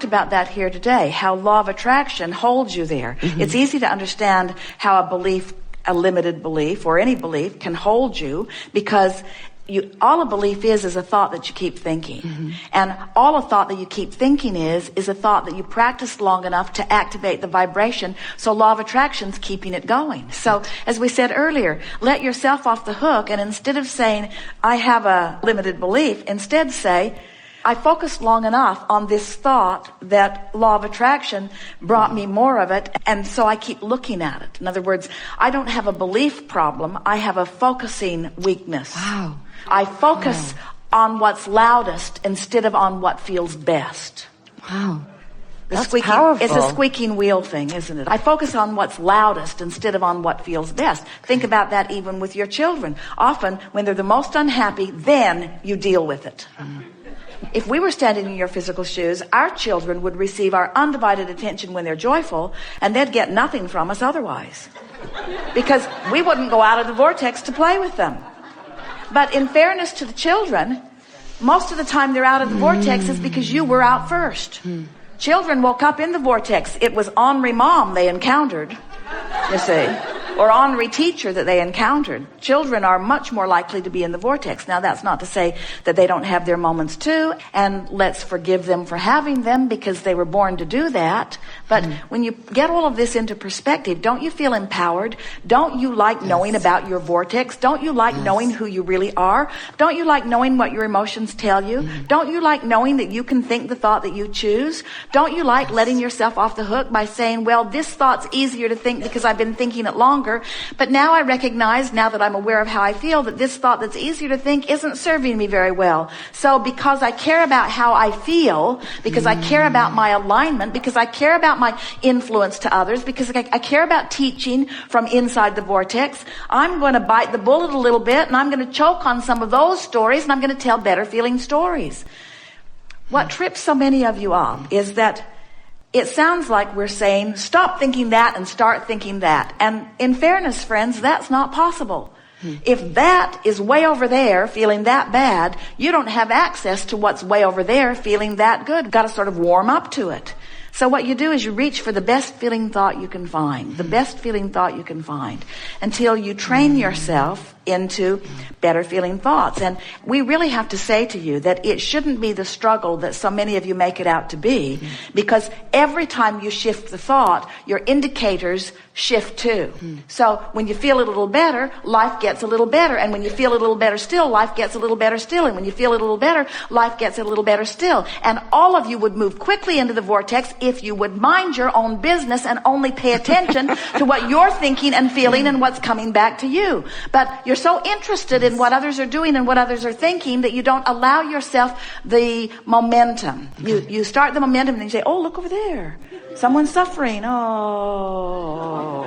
talked about that here today, how law of attraction holds you there. It's easy to understand how a belief, a limited belief or any belief can hold you, because all a belief is a thought that you keep thinking. And all a thought that you keep thinking is a thought that you practice long enough to activate the vibration. So law of attraction's keeping it going. So as we said earlier, let yourself off the hook, and instead of saying, I have a limited belief, instead say, I focused long enough on this thought that law of attraction brought me more of it, and so I keep looking at it. In other words, I don't have a belief problem, I have a focusing weakness. Wow. I focus on what's loudest instead of on what feels best. Wow. That's powerful. It's a squeaking wheel thing, isn't it? I focus on what's loudest instead of on what feels best. Think about that even with your children. Often, when they're the most unhappy, then you deal with it. If we were standing in your physical shoes, our children would receive our undivided attention when they're joyful, and they'd get nothing from us otherwise. Because we wouldn't go out of the vortex to play with them. But in fairness to the children, most of the time they're out of the vortex is because you were out first. Children woke up in the vortex. It was ornery mom they encountered, you see, or ornery teacher that they encountered. Children are much more likely to be in the vortex. Now, that's not to say that they don't have their moments too, and let's forgive them for having them because they were born to do that. But when you get all of this into perspective, don't you feel empowered? Don't you like knowing about your vortex? Don't you like knowing who you really are? Don't you like knowing what your emotions tell you? Don't you like knowing that you can think the thought that you choose? Don't you like letting yourself off the hook by saying, well, this thought's easier to think because I've been thinking it longer, but now I recognize, now that I'm aware of how I feel, that this thought that's easier to think isn't serving me very well. So because I care about how I feel, because I care about my alignment, because I care about my influence to others, because I care about teaching from inside the vortex, I'm going to bite the bullet a little bit, and I'm going to choke on some of those stories, and I'm going to tell better feeling stories. What trips so many of you up is that it sounds like we're saying, stop thinking that and start thinking that. And in fairness, friends, that's not possible. If that is way over there feeling that bad, you don't have access to what's way over there feeling that good. You've got to sort of warm up to it. So what you do is you reach for the best feeling thought you can find, the best feeling thought you can find, until you train yourself into better feeling thoughts. And we really have to say to you that it shouldn't be the struggle that so many of you make it out to be, because every time you shift the thought, your indicators shift too. So when you feel a little better, life gets a little better. And when you feel a little better still, life gets a little better still. And when you feel a little better, life gets a little better still. And all of you would move quickly into the vortex if you would mind your own business and only pay attention to what you're thinking and feeling and what's coming back to you. But you're so interested in what others are doing and what others are thinking that you don't allow yourself the momentum. You start the momentum and then you say, oh, look over there. Someone's suffering. Oh.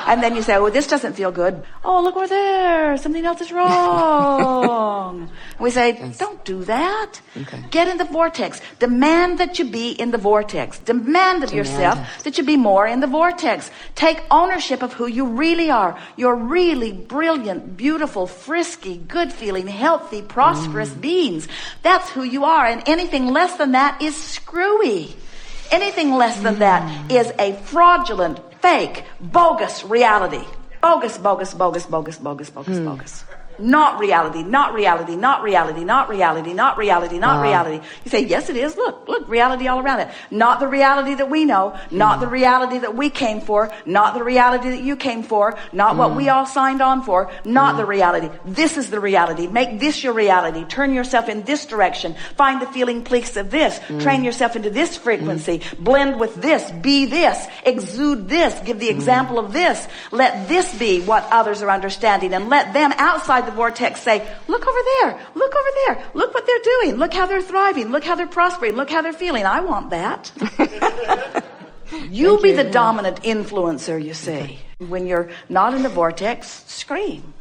And then you say, well, this doesn't feel good. Oh, look over there. Something else is wrong. And we say, don't do that. Okay. Get in the vortex. Demand that you be in the vortex. Demand of yourself that you be more in the vortex. Take ownership of who you really are. You're really brilliant, beautiful, frisky, good-feeling, healthy, prosperous beings. That's who you are. And anything less than that is screwy. Anything less than that is a fraudulent, fake, bogus reality. Bogus, bogus, bogus, bogus, bogus, bogus, bogus. Not reality, not reality, not reality, not reality, not reality, not reality. You say, yes, it is. Look, reality all around it. Not the reality that we know, not the reality that we came for, not the reality that you came for, not what we all signed on for, not the reality. This is the reality. Make this your reality. Turn yourself in this direction. Find the feeling peaks of this. Train yourself into this frequency. Blend with this. Be this. Exude this. Give the example of this. Let this be what others are understanding, and let them outside the vortex say, look over there, look over there, look what they're doing, look how they're thriving, look how they're prospering, look how they're feeling. I want that. You be the dominant influencer, you see. Okay. When you're not in the vortex, scream.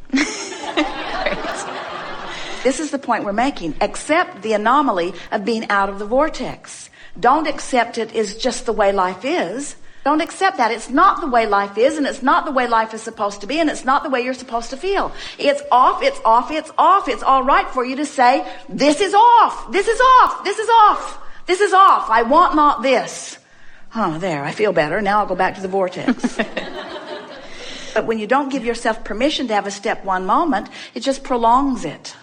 This is the point we're making. Accept the anomaly of being out of the vortex. Don't accept it as just the way life is. Don't accept that. It's not the way life is, and it's not the way life is supposed to be, and it's not the way you're supposed to feel. It's off, it's off, it's off. It's all right for you to say, this is off, this is off, this is off. This is off. I want not this. Oh, there, I feel better. Now I'll go back to the vortex. But when you don't give yourself permission to have a step one moment, it just prolongs it.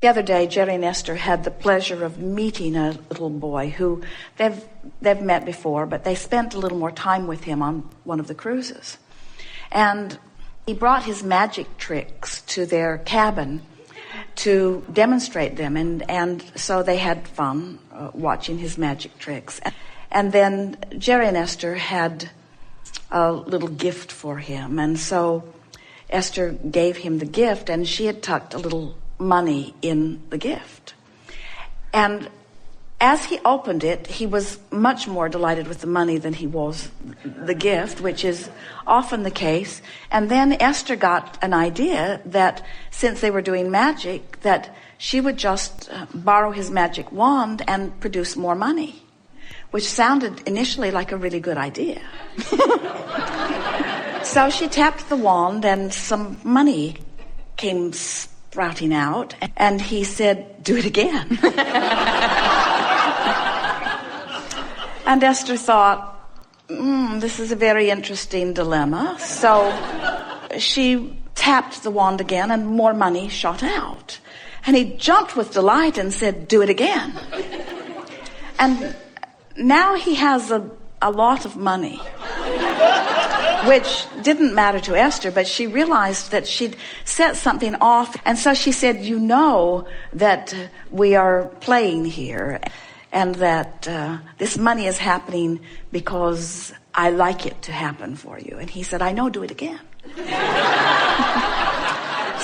The other day, Jerry and Esther had the pleasure of meeting a little boy who they've met before, but they spent a little more time with him on one of the cruises. And he brought his magic tricks to their cabin to demonstrate them, and so they had fun watching his magic tricks. And then Jerry and Esther had a little gift for him, and so Esther gave him the gift, and she had tucked a little money in the gift. And as he opened it, he was much more delighted with the money than he was the gift, which is often the case. And then Esther got an idea that since they were doing magic, that she would just borrow his magic wand and produce more money, which sounded initially like a really good idea. So she tapped the wand and some money came sprouting out, and he said, "Do it again." And Esther thought, this is a very interesting dilemma. So she tapped the wand again and more money shot out. And he jumped with delight and said, "Do it again." And now he has a lot of money, which didn't matter to Esther, but she realized that she'd set something off. And so she said, "You know that we are playing here, and that this money is happening because I like it to happen for you." And he said, "I know, do it again."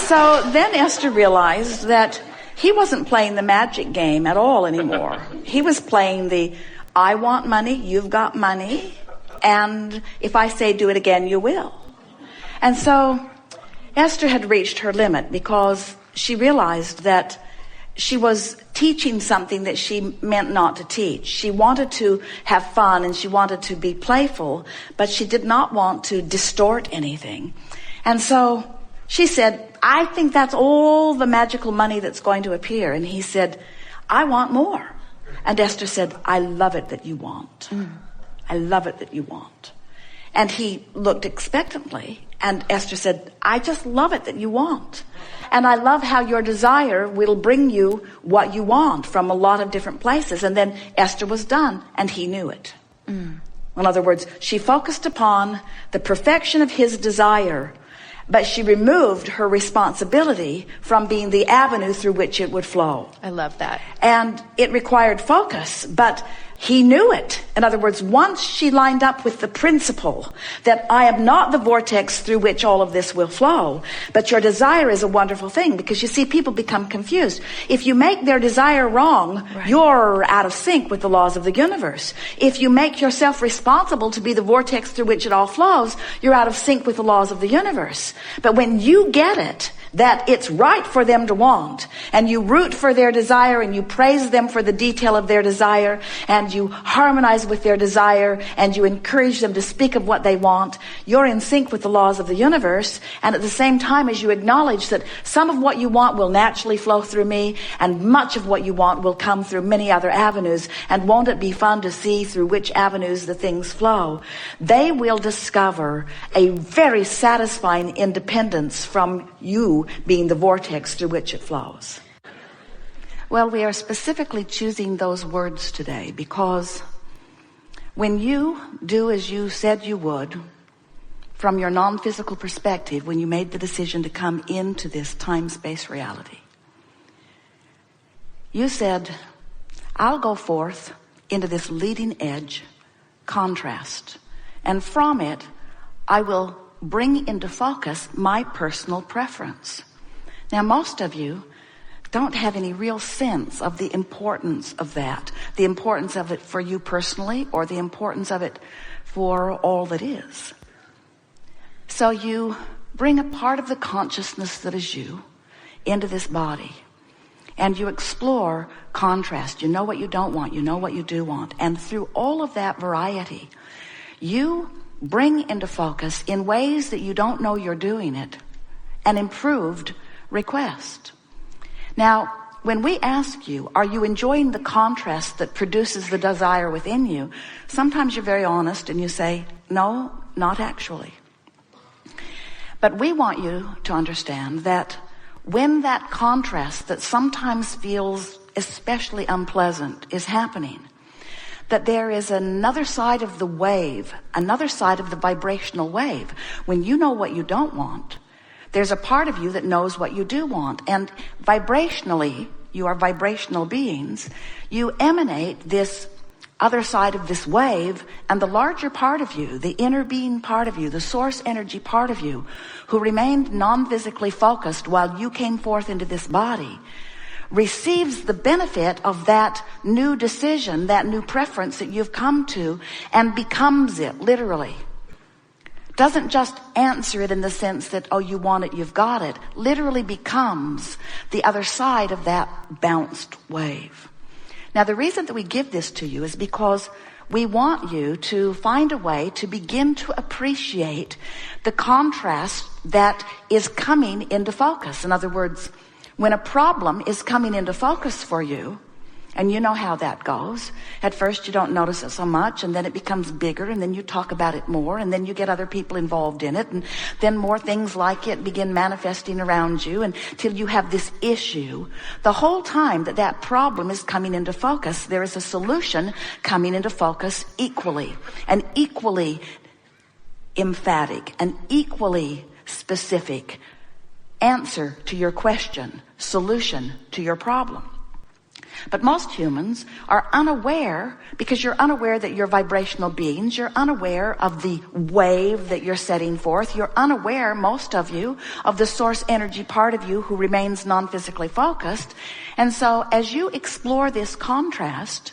So then Esther realized that he wasn't playing the magic game at all anymore. He was playing the, I want money, you've got money, and if I say do it again, you will. And so Esther had reached her limit because she realized that she was teaching something that she meant not to teach. She wanted to have fun and she wanted to be playful, but she did not want to distort anything. And so she said, "I think that's all the magical money that's going to appear." And he said, "I want more." And Esther said, "I love it that you want. I love it that you want." And he looked expectantly, and Esther said, "I just love it that you want. And I love how your desire will bring you what you want from a lot of different places." And then Esther was done, and he knew it. In other words, she focused upon the perfection of his desire, but she removed her responsibility from being the avenue through which it would flow. I love that. And it required focus, but he knew it. In other words, once she lined up with the principle that I am not the vortex through which all of this will flow, but your desire is a wonderful thing, because you see, people become confused. If you make their desire wrong, right, you're out of sync with the laws of the universe. If you make yourself responsible to be the vortex through which it all flows, you're out of sync with the laws of the universe. But when you get it, that it's right for them to want, and you root for their desire, and you praise them for the detail of their desire, and you harmonize with their desire, and you encourage them to speak of what they want, you're in sync with the laws of the universe. And at the same time, as you acknowledge that some of what you want will naturally flow through me, and much of what you want will come through many other avenues, and won't it be fun to see through which avenues the things flow, they will discover a very satisfying independence from you being the vortex through which it flows. Well, we are specifically choosing those words today because when you do as you said you would, from your non-physical perspective, when you made the decision to come into this time-space reality, you said, I'll go forth into this leading edge contrast, and from it, I will bring into focus my personal preference. Now, most of you don't have any real sense of the importance of that, the importance of it for you personally, or the importance of it for all that is. So you bring a part of the consciousness that is you into this body, and you explore contrast. You know what you don't want, you know what you do want, and through all of that variety, you bring into focus, in ways that you don't know you're doing it, an improved request. Now, when we ask you, are you enjoying the contrast that produces the desire within you? Sometimes you're very honest and you say, no, not actually. But we want you to understand that when that contrast that sometimes feels especially unpleasant is happening, that there is another side of the wave, another side of the vibrational wave. When you know what you don't want, there's a part of you that knows what you do want. And vibrationally, you are vibrational beings. You emanate this other side of this wave, and the larger part of you, the inner being part of you, the source energy part of you, who remained non-physically focused while you came forth into this body, receives the benefit of that new decision, that new preference that you've come to, and becomes it, literally. Doesn't just answer it in the sense that, oh, you want it, you've got it. Literally becomes the other side of that bounced wave. Now, the reason that we give this to you is because we want you to find a way to begin to appreciate the contrast that is coming into focus. In other words, when a problem is coming into focus for you, and you know how that goes. At first you don't notice it so much, and then it becomes bigger, and then you talk about it more, and then you get other people involved in it, and then more things like it begin manifesting around you until you have this issue. The whole time that that problem is coming into focus, there is a solution coming into focus equally, an equally emphatic, an equally specific answer to your question, solution to your problem. But most humans are unaware, because you're unaware that you're vibrational beings. You're unaware of the wave that you're setting forth. You're unaware, most of you, of the source energy part of you who remains non-physically focused. And so as you explore this contrast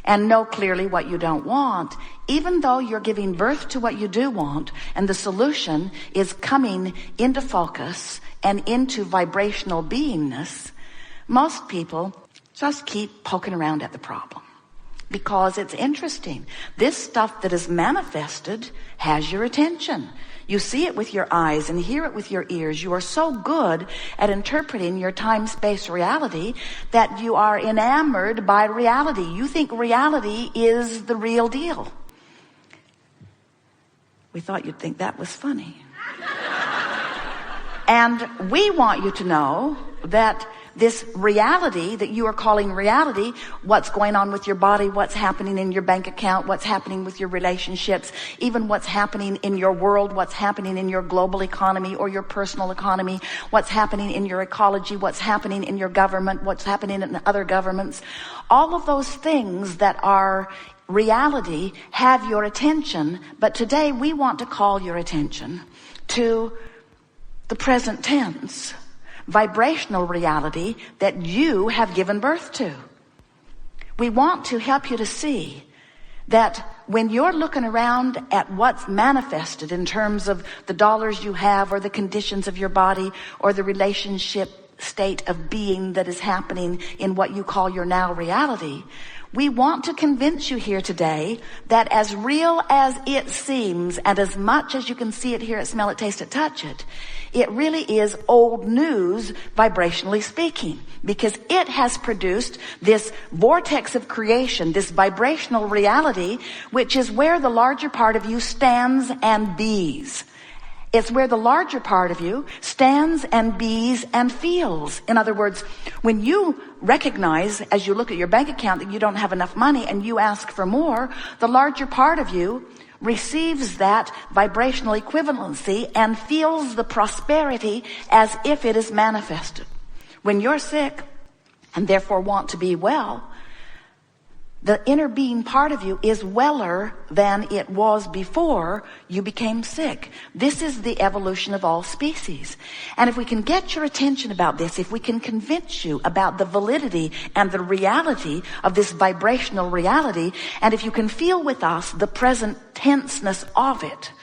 and know clearly what you don't want, even though you're giving birth to what you do want, and the solution is coming into focus and into vibrational beingness, most people just keep poking around at the problem because it's interesting. This stuff that is manifested has your attention. You see it with your eyes and hear it with your ears. You are so good at interpreting your time-space reality that you are enamored by reality. You think reality is the real deal. We thought you'd think that was funny. And we want you to know that this reality that you are calling reality, what's going on with your body, what's happening in your bank account, what's happening with your relationships, even what's happening in your world, what's happening in your global economy or your personal economy, what's happening in your ecology, what's happening in your government, what's happening in other governments. All of those things that are reality have your attention, but today we want to call your attention to the present tense, vibrational reality that you have given birth to. We want to help you to see that when you're looking around at what's manifested in terms of the dollars you have or the conditions of your body or the relationship state of being that is happening in what you call your now reality, we want to convince you here today that as real as it seems and as much as you can see it, hear it, smell it, taste it, touch it, it really is old news, vibrationally speaking, because it has produced this vortex of creation, this vibrational reality, which is where the larger part of you stands and bees. It's where the larger part of you stands and bees and feels. In other words, when you recognize, as you look at your bank account, that you don't have enough money and you ask for more, the larger part of you receives that vibrational equivalency and feels the prosperity as if it is manifested. When you're sick and therefore want to be well, the inner being part of you is weller than it was before you became sick. This is the evolution of all species. And if we can get your attention about this, if we can convince you about the validity and the reality of this vibrational reality, and if you can feel with us the present tenseness of it,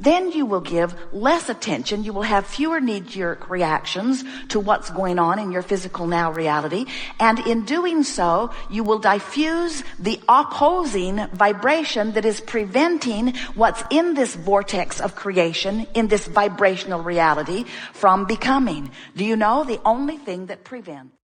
then you will give less attention. You will have fewer knee-jerk reactions to what's going on in your physical now reality. And in doing so, you will diffuse the opposing vibration that is preventing what's in this vortex of creation, in this vibrational reality, from becoming. Do you know the only thing that prevents